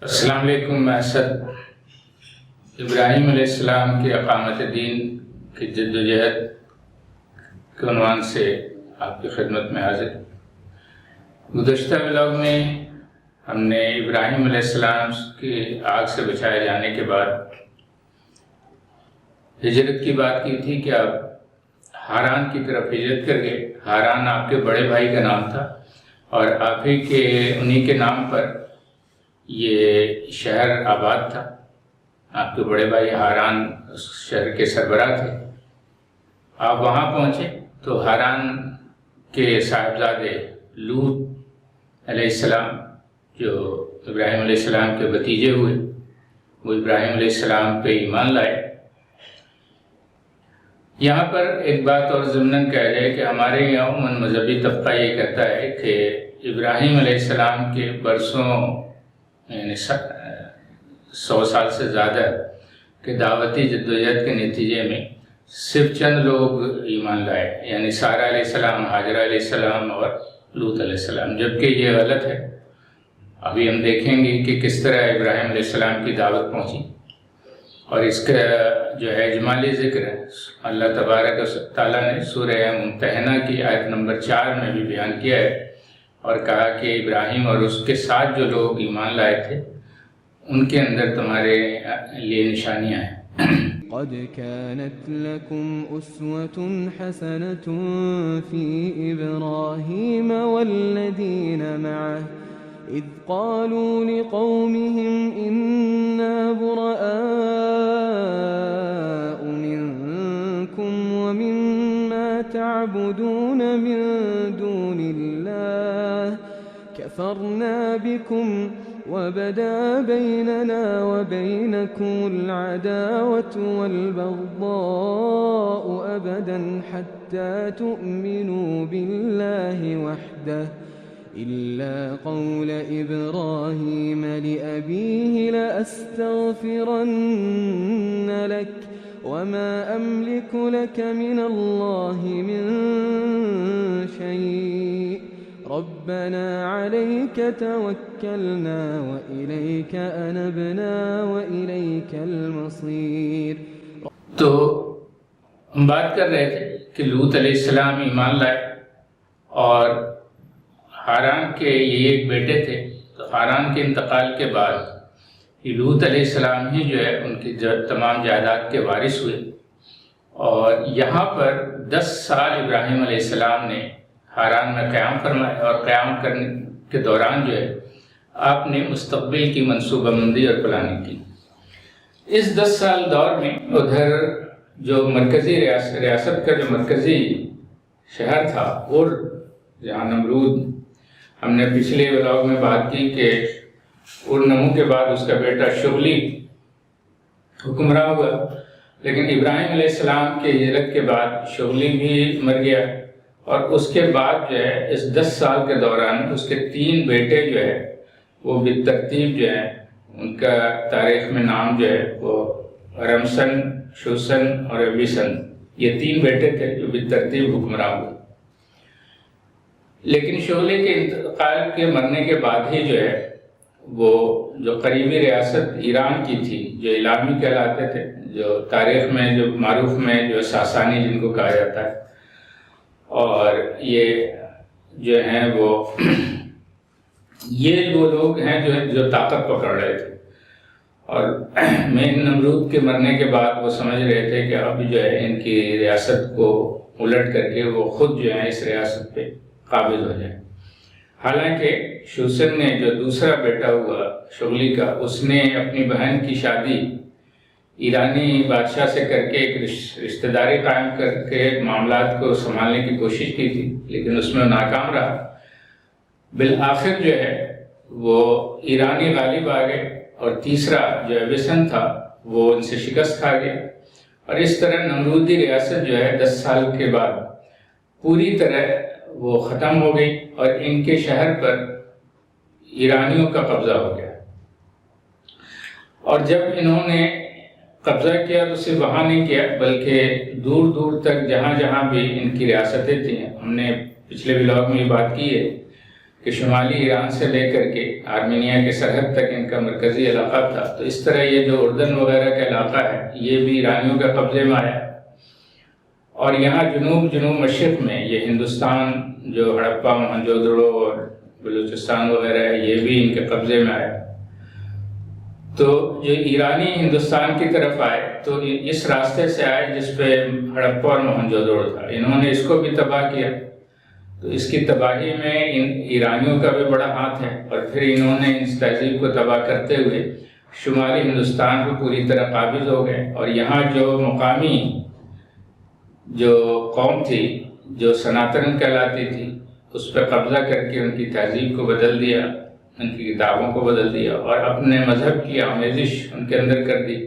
السلام علیکم. میں اسد ابراہیم علیہ السلام کی اقامت دین کی جد و جہد کے عنوان سے آپ کی خدمت میں حاضر. گزشتہ ولاگ میں ہم نے ابراہیم علیہ السلام کی آگ سے بچائے جانے کے بعد ہجرت کی بات کی تھی کہ آپ ہاران کی طرف ہجرت کر گئے. ہاران آپ کے بڑے بھائی کا نام تھا اور آپ ہی کے انہی کے نام پر یہ شہر آباد تھا. آپ کے بڑے بھائی ہاران اس شہر کے سربراہ تھے. آپ وہاں پہنچے تو ہاران کے صاحبزادے لوط علیہ السلام جو ابراہیم علیہ السلام کے بھتیجے ہوئے وہ ابراہیم علیہ السلام پہ ایمان لائے. یہاں پر ایک بات اور ضمناً کہا جائے کہ ہمارے یہاں عموماً مذہبی طبقہ یہ کہتا ہے کہ ابراہیم علیہ السلام کے برسوں یعنی 100 سال سے زیادہ کہ دعوتی جدوجہد کے نتیجے میں صرف چند لوگ ایمان لائے، یعنی سارہ علیہ السلام، ہاجرہ علیہ السلام اور لوط علیہ السلام، جبکہ یہ غلط ہے. ابھی ہم دیکھیں گے کہ کس طرح ابراہیم علیہ السلام کی دعوت پہنچی اور اس کا جو ہے اجمالی ذکر ہے اللہ تبارک و تعالیٰ نے سورہ ممتحنہ کی آیت نمبر 4 میں بھی بیان کیا ہے اور کہا کہ ابراہیم اور اس کے ساتھ جو لوگ ایمان لائے تھے ان کے اندر تمہارے لیے نشانیاں ہیں. قد كانت لكم أسوة حسنة في إبراهيم والذين معه إذ قالوا لقومهم إنا براء منكم ومما تعبدون من دون الله كفرنا بكم وبدا بيننا وبينكم العداوة والبغضاء أبدا حتى تؤمنوا بالله وحده إلا قول إبراهيم لأبيه لأستغفرن لك وما أملك لك من الله من شيء ربنا عليك توكلنا وإليك أنبنا وإليك المصير. تو ہم بات کر رہے تھے کہ لوط علیہ السلام ایمان لائے اور ہاران کے یہ ایک بیٹے تھے. تو ہاران کے انتقال کے بعد لوط علیہ السلام ہی جو ہے ان کی تمام جائیداد کے وارث ہوئے اور یہاں پر 10 سال ابراہیم علیہ السلام نے ہاران میں قیام فرمایا اور قیام کرنے کے دوران جو ہے آپ نے مستقبل کی منصوبہ بندی اور پلاننگ کی. اس 10 سال دور میں ادھر جو مرکزی ریاست کا جو مرکزی شہر تھا اور جہاں نمرود، ہم نے پچھلے ولاگ میں بات کی کہ ارنمو کے بعد اس کا بیٹا شغلی حکمراں ہوا، لیکن ابراہیم علیہ السلام کے ہجرت کے بعد شغلی بھی مر گیا اور اس کے بعد جو ہے اس 10 سال کے دوران اس کے 3 بیٹے جو ہے وہ بالترتیب جو ہیں ان کا تاریخ میں نام جو ہے وہ رمسن، شوسن اور ابیسن، یہ 3 بیٹے تھے جو بالترتیب حکمراں ہوئے. لیکن شغلے کے انتقال کے مرنے کے بعد ہی جو ہے وہ جو قریبی ریاست ایران کی تھی جو الامی کہلاتے تھے، جو تاریخ میں جو معروف میں جو ساسانی جن کو کہا جاتا ہے، اور یہ جو ہیں وہ یہ وہ لوگ ہیں جو طاقت پکڑ رہے تھے اور میں نمرود کے مرنے کے بعد وہ سمجھ رہے تھے کہ اب جو ہے ان کی ریاست کو الٹ کر کے وہ خود جو ہے اس ریاست پہ قابض ہو جائیں. حالانکہ شوسن نے جو دوسرا بیٹا ہوا شغلی کا، اس نے اپنی بہن کی شادی ایرانی بادشاہ سے کر کے ایک رشتہ داری قائم کر کے معاملات کو سنبھالنے کی کوشش کی تھی، لیکن اس میں ناکام رہا. بالآخر جو ہے وہ ایرانی غالب آ گئے اور تیسرا جو ابیسن تھا وہ ان سے شکست کھا گیا اور اس طرح نمرودی ریاست جو ہے 10 سال کے بعد پوری طرح وہ ختم ہو گئی اور ان کے شہر پر ایرانیوں کا قبضہ ہو گیا. اور جب انہوں نے قبضہ کیا تو صرف وہاں نہیں کیا بلکہ دور دور تک جہاں جہاں بھی ان کی ریاستیں تھیں. ہم نے پچھلے ولاگ میں یہ بات کی ہے کہ کہ شمالی ایران سے لے کر کے آرمینیا کے سرحد تک ان کا مرکزی علاقہ تھا، تو اس طرح یہ جو اردن وغیرہ کا علاقہ ہے یہ بھی ایرانیوں کے قبضے میں آیا، اور یہاں جنوب مشرق میں یہ ہندوستان جو ہڑپا، موہنجودڑو اور بلوچستان وغیرہ ہے یہ بھی ان کے قبضے میں آیا۔ تو جو ایرانی ہندوستان کی طرف آئے تو اس راستے سے آئے جس پہ ہڑپا اور موہنجودڑو تھا، انہوں نے اس کو بھی تباہ کیا۔ تو اس کی تباہی میں ان ایرانیوں کا بھی بڑا ہاتھ ہے، اور پھر انہوں نے اس تہذیب کو تباہ کرتے ہوئے شمالی ہندوستان کو پوری طرح قابض ہو گئے، اور یہاں جو مقامی جو قوم تھی جو سناتن کہلاتی تھی اس پہ قبضہ کر کے ان کی تہذیب کو بدل دیا، ان کی کتابوں کو بدل دیا، اور اپنے مذہب کی آمیزش ان کے اندر کر دی،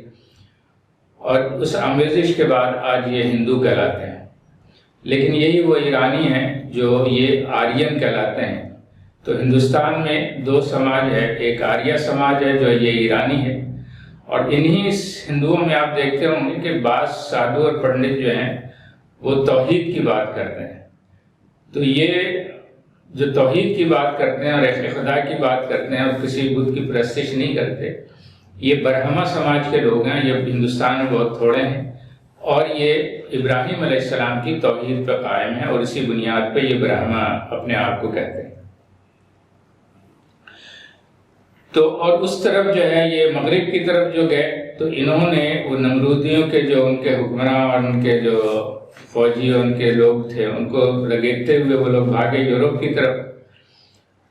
اور اس آمیزش کے بعد آج یہ ہندو کہلاتے ہیں۔ لیکن یہی وہ ایرانی ہیں جو یہ آرین کہلاتے ہیں۔ تو ہندوستان میں دو سماج ہے، ایک آریہ سماج ہے جو یہ ایرانی ہے، اور انہی ہندوؤں میں آپ دیکھتے ہوں گے کہ بعض سادھو اور پنڈت جو ہیں وہ توحید کی بات کرتے ہیں۔ تو یہ جو توحید کی بات کرتے ہیں اور ایک خدا کی بات کرتے ہیں اور کسی بت کی پرستش نہیں کرتے، یہ برہما سماج کے لوگ ہیں، یہ ہندوستان میں بہت تھوڑے ہیں، اور یہ ابراہیم علیہ السلام کی توحید پہ قائم ہے، اور اسی بنیاد پہ یہ برہما اپنے آپ کو کہتے ہیں۔ تو اور اس طرف جو ہے یہ مغرب کی طرف جو گئے تو انہوں نے وہ نمرودیوں کے جو ان کے حکمراں اور ان کے جو فوجی اور ان کے لوگ تھے ان کو لگیٹتے ہوئے وہ لوگ بھاگے یورپ کی طرف،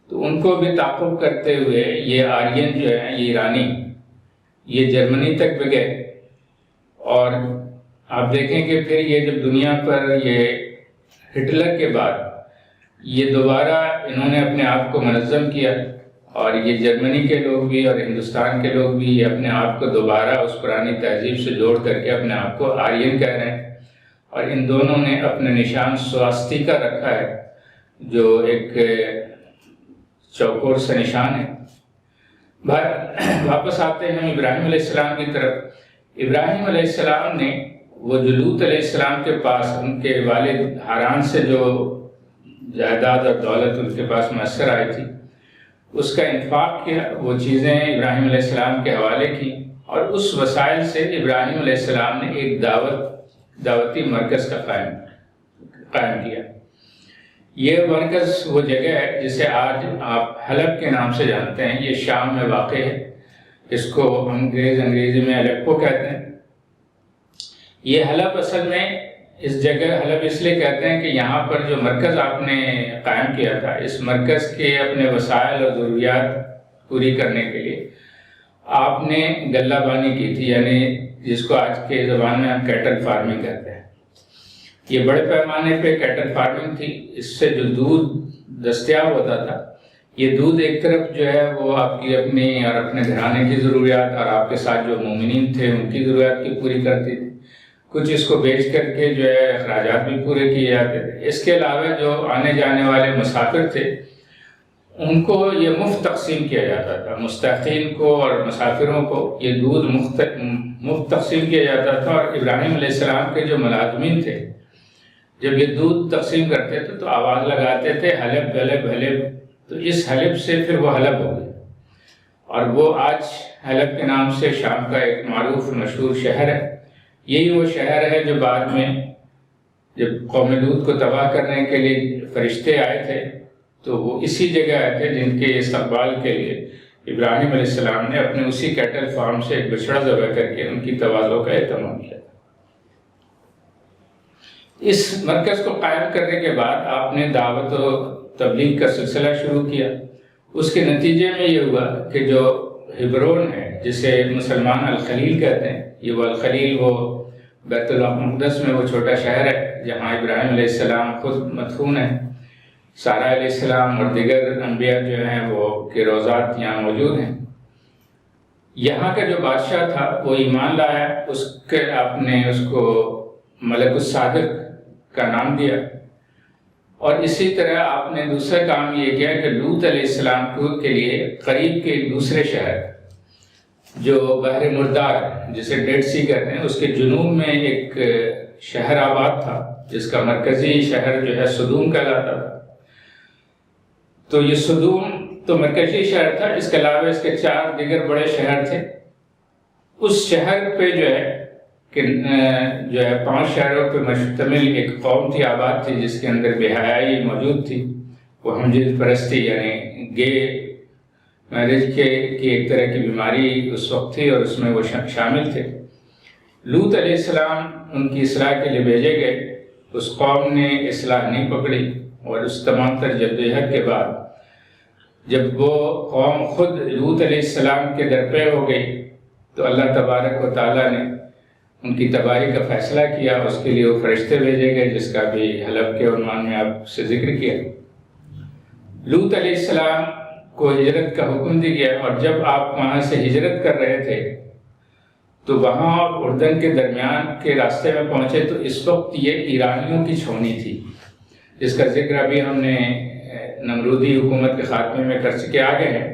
تو ان کو بھی تعاقب کرتے ہوئے یہ آرین جو ہیں یہ ایرانی یہ جرمنی تک بھی گئے، اور آپ دیکھیں کہ پھر یہ جب دنیا پر یہ ہٹلر کے بعد یہ دوبارہ انہوں نے اپنے آپ کو منظم کیا، اور یہ جرمنی کے لوگ بھی اور ہندوستان کے لوگ بھی یہ اپنے آپ کو دوبارہ اس پرانی تہذیب سے جوڑ کر کے اپنے آپ کو آرین کہہ رہے ہیں، اور ان دونوں نے اپنے نشان سواستیکا رکھا ہے جو ایک چوکور سے نشان ہے۔ واپس آتے ہیں ہم ابراہیم علیہ السلام کی طرف۔ ابراہیم علیہ السلام نے وہ جو لوط علیہ السلام کے پاس ان کے والد ہاران سے جو جائیداد اور دولت ان کے پاس میسر آئی تھی اس کا انفاق کیا، وہ چیزیں ابراہیم علیہ السلام کے حوالے کی، اور اس وسائل سے ابراہیم علیہ السلام نے ایک دعوتی مرکز کا قائم کیا۔ یہ مرکز وہ جگہ ہے جسے آج آپ حلب کے نام سے جانتے ہیں، یہ شام میں واقع ہے، اس کو انگریزی میں الیپو کہتے ہیں۔ یہ حلب اصل میں اس جگہ حلب اس لیے کہتے ہیں کہ یہاں پر جو مرکز آپ نے قائم کیا تھا، اس مرکز کے اپنے وسائل اور ضروریات پوری کرنے کے لیے آپ نے غلہ بانی کی تھی، یعنی جس کو آج کے زبان میں ہم کیٹل فارمنگ کہتے ہیں۔ یہ بڑے پیمانے پہ کیٹل فارمنگ تھی، اس سے جو دودھ دستیاب ہوتا تھا، یہ دودھ ایک طرف جو ہے وہ آپ کی اپنی اور اپنے گھرانے کی ضروریات اور آپ کے ساتھ جو مومنین تھے ان کی ضروریات کی پوری کرتی تھی، کچھ اس کو بیچ کر کے جو ہے اخراجات بھی پورے کیے جاتے تھے۔ اس کے علاوہ جو آنے جانے والے مسافر تھے ان کو یہ مفت تقسیم کیا جاتا تھا، مستحقین کو اور مسافروں کو یہ دودھ مفت تقسیم کیا جاتا تھا، اور ابراہیم علیہ السلام کے جو ملازمین تھے جب یہ دودھ تقسیم کرتے تھے تو آواز لگاتے تھے حلب حلب حلب، تو اس حلب سے پھر وہ حلب ہو گئی، اور وہ آج حلب کے نام سے شام کا ایک معروف مشہور شہر ہے۔ یہی وہ شہر ہے جو بعد میں جب قوم لوط کو تباہ کرنے کے لیے فرشتے آئے تھے تو وہ اسی جگہ آئے تھے جن کے استقبال کے لیے ابراہیم علیہ السلام نے اپنے اسی کیٹل فارم سے ایک بچڑا ذبح کر کے ان کی تواضع کا اہتمام کیا تھا۔ اس مرکز کو قائم کرنے کے بعد آپ نے دعوت و تبلیغ کا سلسلہ شروع کیا۔ اس کے نتیجے میں یہ ہوا کہ جو ہبرون ہے جسے مسلمان الخلیل کہتے ہیں، یہ وہ الخلیل وہ بیت المقدس میں وہ چھوٹا شہر ہے جہاں ابراہیم علیہ السلام خود مدفون ہیں، سارہ علیہ السلام اور دیگر انبیاء جو ہیں وہ کے روضات یہاں موجود ہیں۔ یہاں کا جو بادشاہ تھا وہ ایمان لایا، اس کے آپ نے اس کو ملک الصادق کا نام دیا، اور اسی طرح آپ نے دوسرا کام یہ کیا کہ لوط علیہ السلام کے لیے قریب کے ایک دوسرے شہر جو بحر مردار جسے ڈیڈ سی کہتے ہیں، اس کے جنوب میں ایک شہر آباد تھا جس کا مرکزی شہر جو ہے سدوم کہلاتا تھا۔ تو یہ صدوم تو مرکزی شہر تھا، اس کے علاوہ اس کے 4 دیگر بڑے شہر تھے۔ اس شہر پہ جو ہے 5 شہروں پہ مشتمل ایک قوم تھی، آباد تھی، جس کے اندر بے حیائی موجود تھی، وہ ہمجنس پرستی یعنی گے میرج کی ایک طرح کی بیماری اس وقت تھی، اور اس میں وہ شامل تھے۔ لوط علیہ السلام ان کی اصلاح کے لیے بھیجے گئے، اس قوم نے اصلاح نہیں پکڑی، اور اس تمام تر جدوجہد کے بعد جب وہ قوم خود لوط علیہ السلام کے درپے ہو گئی تو اللہ تبارک و تعالیٰ نے ان کی تباہی کا فیصلہ کیا۔ اس کے لیے وہ فرشتے بھیجے گئے، جس کا بھی حلب کے عنوان میں آپ سے ذکر کیا۔ لوط علیہ السلام کو ہجرت کا حکم دیا گیا، اور جب آپ وہاں سے ہجرت کر رہے تھے تو وہاں اور اردن کے درمیان کے راستے میں پہنچے تو اس وقت یہ ایرانیوں کی چھاؤنی تھی، جس کا ذکر ابھی ہم نے نمرودی حکومت کے خاتمے میں کر چکے آگے ہیں۔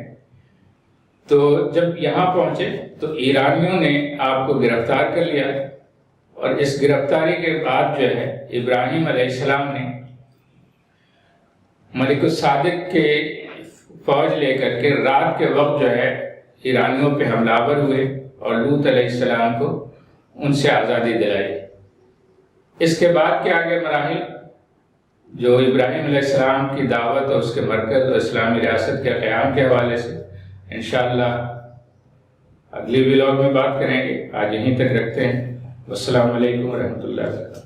تو جب یہاں پہنچے تو ایرانیوں نے آپ کو گرفتار کر لیا، اور اس گرفتاری کے بعد جو ہے ابراہیم علیہ السلام نے ملک الصادق کے فوج لے کر کے رات کے وقت جو ہے ایرانیوں پہ حملہ آور ہوئے اور لوط علیہ السلام کو ان سے آزادی دلائی۔ اس کے بعد کے آگے مراحل جو ابراہیم علیہ السلام کی دعوت اور اس کے مرکز اور اسلامی ریاست کے قیام کے حوالے سے انشاءاللہ اگلی ولاگ میں بات کریں گے۔ آج یہیں تک رکھتے ہیں۔ والسلام علیکم ورحمۃ اللہ وبرکاتہ۔